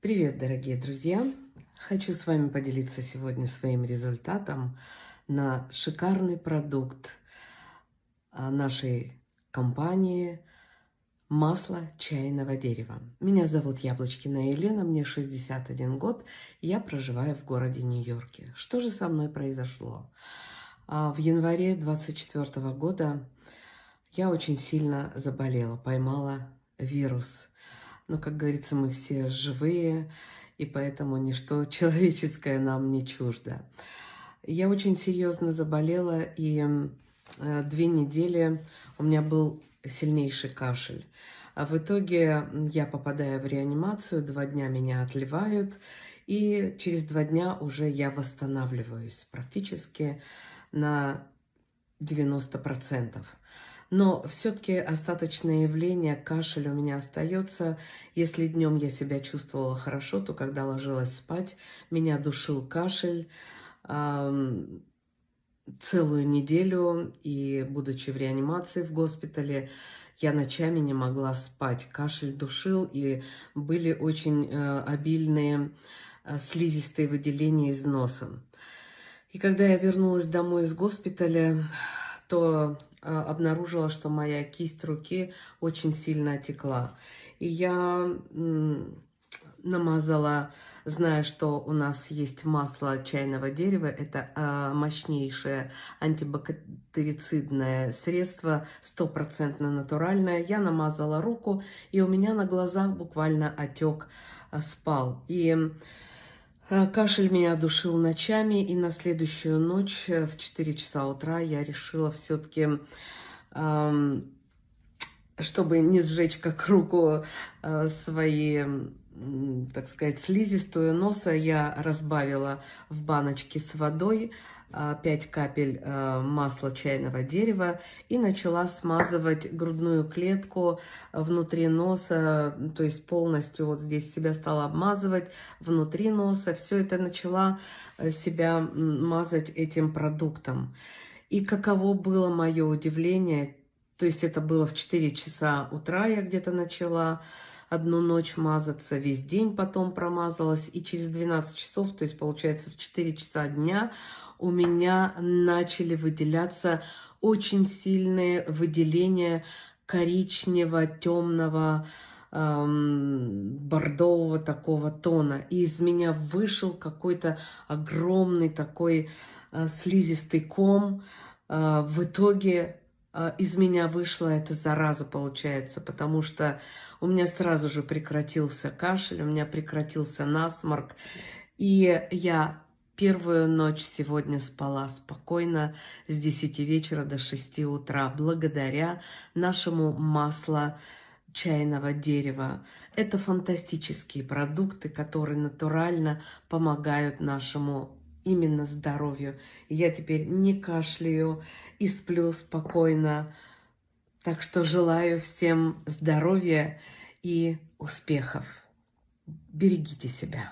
Привет, дорогие друзья! Хочу с вами поделиться сегодня своим результатом на шикарный продукт нашей компании масло чайного дерева. Меня зовут Яблочкина Елена, мне 61 год, я проживаю в городе Нью-Йорке. Что же со мной произошло? В январе 2024 года я очень сильно заболела, поймала вирус. Но, как говорится, мы все живые, и поэтому ничто человеческое нам не чуждо. Я очень серьезно заболела, и 2 недели у меня был сильнейший кашель. А в итоге я попадаю в реанимацию, 2 дня меня отливают, и через 2 дня уже я восстанавливаюсь практически на 90%. Но все-таки остаточное явление, кашель у меня остается. Если днем я себя чувствовала хорошо, то когда ложилась спать, меня душил кашель целую неделю. И будучи в реанимации в госпитале, я ночами не могла спать. Кашель душил, и были очень обильные слизистые выделения из носа. И когда я вернулась домой из госпиталя, то обнаружила, что моя кисть руки очень сильно отекла. И я намазала, зная, что у нас есть масло чайного дерева, это мощнейшее антибактерицидное средство, 100% натуральное. Я намазала руку, и у меня на глазах буквально отек спал. И кашель меня душил ночами, и на следующую ночь в 4 часа утра я решила все-таки, чтобы не сжечь как руку свои, так сказать, слизистую носа, я разбавила в баночке с водой 5 капель масла чайного дерева и начала смазывать грудную клетку внутри носа, то есть полностью вот здесь себя стала обмазывать внутри носа, все это начала себя мазать этим продуктом. И каково было мое удивление, то есть это было в 4 часа утра, я где-то начала одну ночь мазаться, весь день потом промазалась, и через 12 часов, то есть получается в 4 часа дня, у меня начали выделяться очень сильные выделения коричневого-темного, бордового такого тона. И из меня вышел какой-то огромный такой слизистый ком. В итоге из меня вышла эта зараза, получается, потому что у меня сразу же прекратился кашель, у меня прекратился насморк. И я первую ночь сегодня спала спокойно с 10 вечера до 6 утра, благодаря нашему маслу чайного дерева. Это фантастические продукты, которые натурально помогают нашему именно здоровью. Я теперь не кашляю и сплю спокойно. Так что желаю всем здоровья и успехов. Берегите себя.